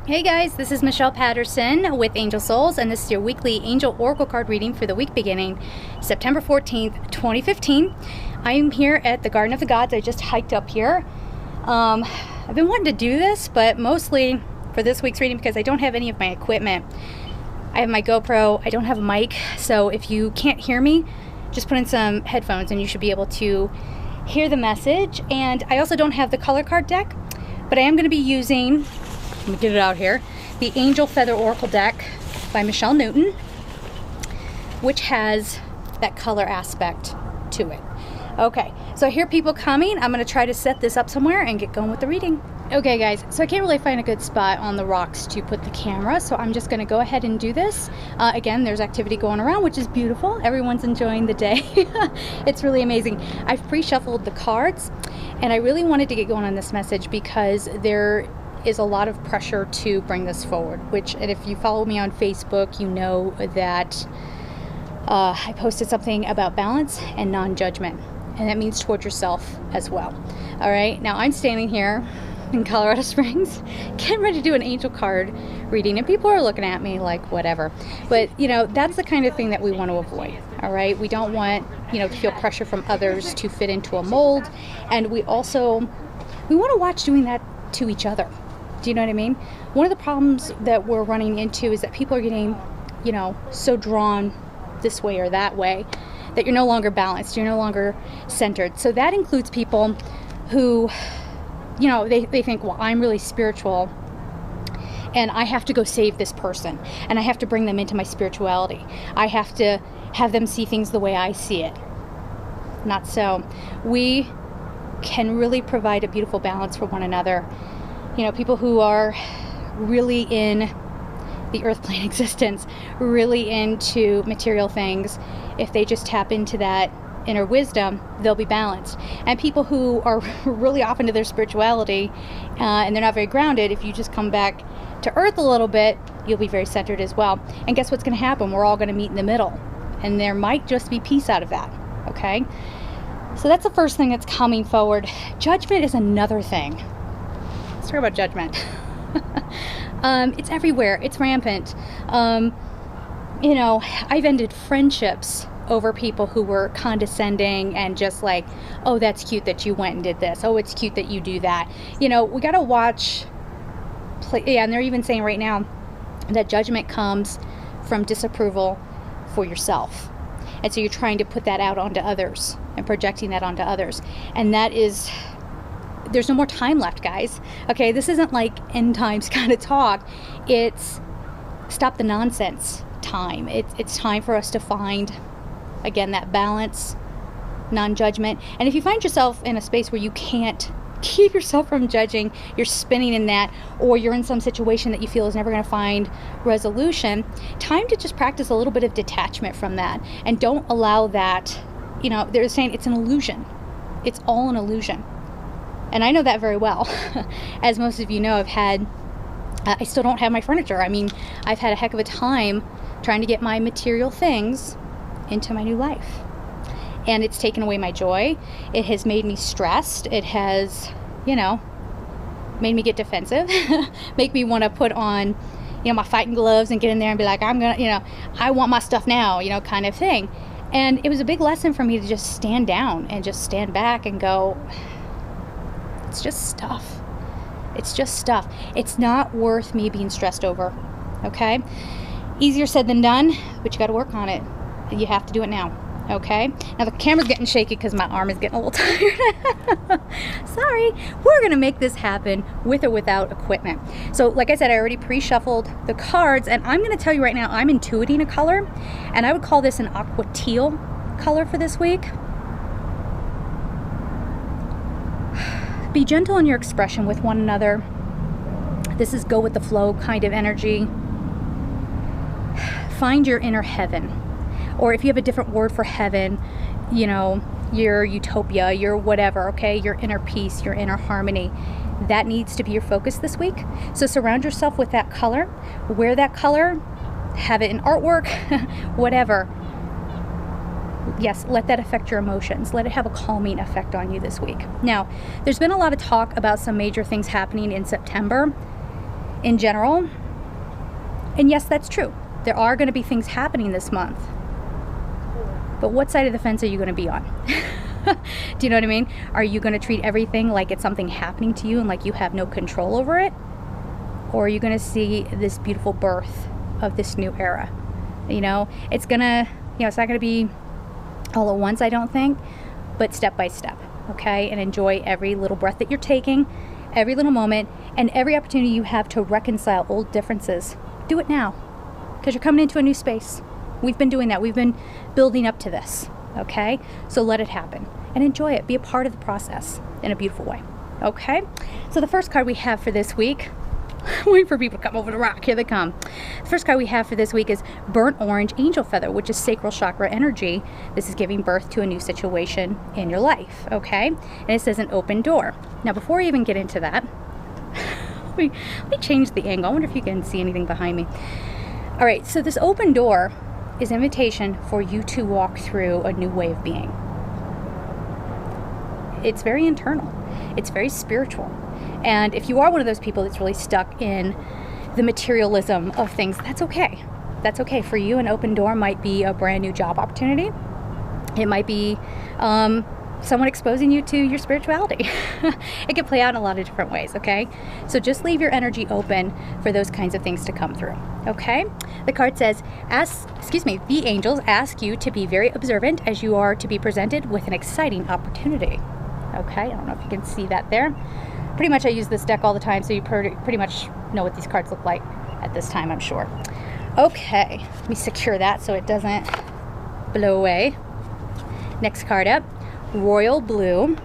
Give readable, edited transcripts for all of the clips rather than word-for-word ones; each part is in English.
Hey guys, this is Michelle Patterson with Angel Souls, and this is your weekly Angel Oracle card reading for the week beginning September 14th, 2015. I am here at the Garden of the Gods. I just hiked up here. I've been wanting to do this, but mostly for this week's reading because I don't have any of my equipment. I have my GoPro, I don't have a mic, so if you can't hear me, just put in some headphones and you should be able to hear the message. And I also don't have the color card deck, but I am going to be using, let me get it out here, the Angel Feather Oracle deck by Michelle Newton, which has that color aspect to it. Okay, so I hear people coming. I'm going to try to set this up somewhere and get going with the reading. Okay guys, so I can't really find a good spot on the rocks to put the camera, so I'm just going to go ahead and do this. Again, there's activity going around, which is beautiful. Everyone's enjoying the day. It's really amazing. I've pre-shuffled the cards, and I really wanted to get going on this message because there is a lot of pressure to bring this forward, and if you follow me on Facebook, you know that I posted something about balance and non-judgment, and that means toward yourself as well. All right, now I'm standing here in Colorado Springs getting ready to do an angel card reading, and people are looking at me like whatever, but you know, that's the kind of thing that we want to avoid. All right, we don't want, you know, to feel pressure from others to fit into a mold, and we want to watch doing that to each other. Do you know what I mean? One of the problems that we're running into is that people are getting, you know, so drawn this way or that way that you're no longer balanced, you're no longer centered. So that includes people who, you know, they think, well, I'm really spiritual and I have to go save this person and I have to bring them into my spirituality. I have to have them see things the way I see it. Not so. We can really provide a beautiful balance for one another. You know, people who are really in the earth plane existence, really into material things, if they just tap into that inner wisdom, they'll be balanced. And people who are really off into their spirituality and they're not very grounded, if you just come back to earth a little bit, you'll be very centered as well. And guess what's going to happen? We're all going to meet in the middle, and there might just be peace out of that. Okay, so that's the first thing that's coming forward. Judgment is another thing. Let's talk about judgment. It's everywhere. It's rampant. You know, I've ended friendships over people who were condescending and just like, oh, that's cute that you went and did this. Oh, it's cute that you do that. You know, we got to watch. Yeah, and they're even saying right now that judgment comes from disapproval for yourself. And so you're trying to put that out onto others and projecting that onto others. And that is, there's no more time left, guys. Okay, this isn't like end times kind of talk. It's stop the nonsense time. It's time for us to find, again, that balance, non-judgment. And if you find yourself in a space where you can't keep yourself from judging, you're spinning in that, or you're in some situation that you feel is never going to find resolution, time to just practice a little bit of detachment from that. And don't allow that, you know, they're saying it's an illusion. It's all an illusion. And I know that very well. As most of you know, I still don't have my furniture. I mean, I've had a heck of a time trying to get my material things into my new life. And it's taken away my joy. It has made me stressed. It has, you know, made me get defensive. Make me want to put on, you know, my fighting gloves and get in there and be like, I'm going to, you know, I want my stuff now, you know, kind of thing. And it was a big lesson for me to just stand down and just stand back and go, it's just stuff. It's just stuff. It's not worth me being stressed over. Okay? Easier said than done, but you got to work on it. You have to do it now. Okay? Now the camera's getting shaky because my arm is getting a little tired. Sorry. We're going to make this happen with or without equipment. So like I said, I already pre-shuffled the cards, and I'm going to tell you right now, I'm intuiting a color, and I would call this an aqua teal color for this week. Be gentle in your expression with one another. This is go with the flow kind of energy. Find your inner heaven. Or if you have a different word for heaven, you know, your utopia, your whatever, okay? Your inner peace, your inner harmony. That needs to be your focus this week. So surround yourself with that color. Wear that color. Have it in artwork, whatever. Yes, let that affect your emotions. Let it have a calming effect on you this week. Now, there's been a lot of talk about some major things happening in September in general. And yes, that's true. There are going to be things happening this month. But what side of the fence are you going to be on? Do you know what I mean? Are you going to treat everything like it's something happening to you and like you have no control over it? Or are you going to see this beautiful birth of this new era? You know, it's going to, it's not going to be all at once, I don't think, but step by step, okay? And enjoy every little breath that you're taking, every little moment, and every opportunity you have to reconcile old differences. Do it now, because you're coming into a new space. We've been doing that. We've been building up to this, okay? So let it happen and enjoy it. Be a part of the process in a beautiful way, okay? So the first card we have for this week, waiting for people to come over the rock. Here they come. The first card we have for this week is Burnt Orange Angel Feather, which is sacral chakra energy. This is giving birth to a new situation in your life, okay? And it says an open door. Now, before I even get into that, let me change the angle. I wonder if you can see anything behind me. All right, so this open door is an invitation for you to walk through a new way of being. It's very internal. It's very spiritual. And if you are one of those people that's really stuck in the materialism of things, that's okay. That's okay. For you, an open door might be a brand new job opportunity. It might be someone exposing you to your spirituality. It can play out in a lot of different ways, okay? So just leave your energy open for those kinds of things to come through, okay? The card says, the angels ask you to be very observant as you are to be presented with an exciting opportunity. Okay, I don't know if you can see that there. Pretty much I use this deck all the time, so you pretty much know what these cards look like at this time, I'm sure. Okay, let me secure that so it doesn't blow away. Next card up, Royal Blue,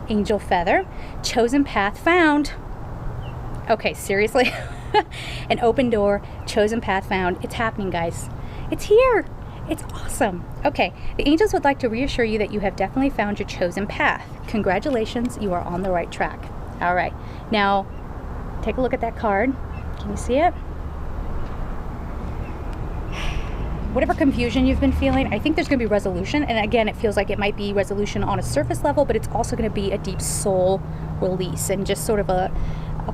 Angel Feather, Chosen Path Found. Okay, seriously? An open door, chosen path found. It's happening, guys. It's here. It's awesome. Okay, the angels would like to reassure you that you have definitely found your chosen path. Congratulations, you are on the right track. All right, now take a look at that card. Can you see it? Whatever confusion you've been feeling, I think there's going to be resolution. And again, it feels like it might be resolution on a surface level, but it's also going to be a deep soul release and just sort of a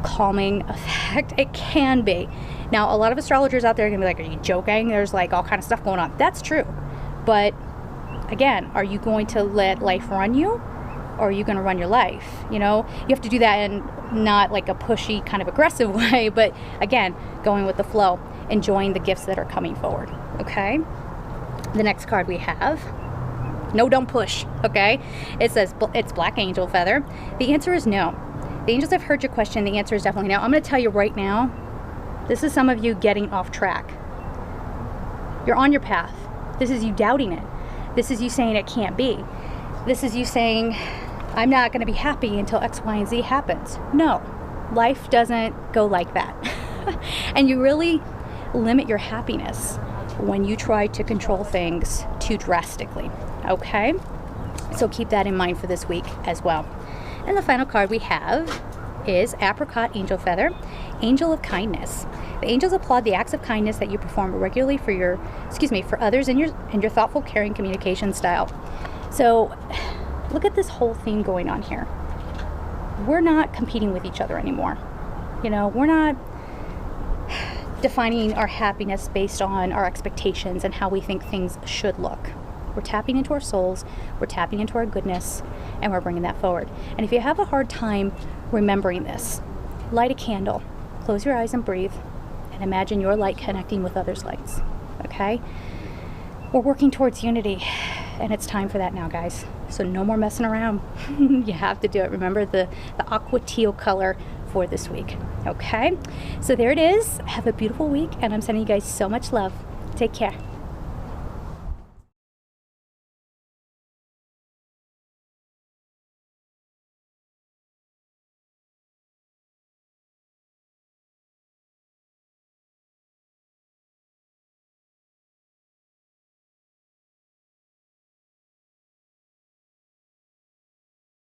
calming effect. It can be. Now, a lot of astrologers out there are going to be like, are you joking? There's like all kind of stuff going on. That's true. But again, are you going to let life run you? Or are you going to run your life? You know, you have to do that in not like a pushy kind of aggressive way, but again, going with the flow, enjoying the gifts that are coming forward. Okay. The next card we have, no, don't push. Okay. It says it's Black Angel Feather. The answer is no. The angels have heard your question. The answer is definitely no. I'm going to tell you right now, this is some of you getting off track. You're on your path. This is you doubting it. This is you saying it can't be. This is you saying, I'm not going to be happy until X, Y, and Z happens. No, life doesn't go like that. And you really limit your happiness when you try to control things too drastically. Okay? So keep that in mind for this week as well. And the final card we have is Apricot Angel Feather, Angel of Kindness. The angels applaud the acts of kindness that you perform regularly for others and your thoughtful, caring communication style. So look at this whole theme going on here. We're not competing with each other anymore. You know, we're not defining our happiness based on our expectations and how we think things should look. We're tapping into our souls, we're tapping into our goodness, and we're bringing that forward. And if you have a hard time remembering this, light a candle, close your eyes and breathe, and imagine your light connecting with others' lights, okay? We're working towards unity, and it's time for that now, guys. So no more messing around. You have to do it. Remember the aqua teal color for this week, okay? So there it is. Have a beautiful week, and I'm sending you guys so much love. Take care.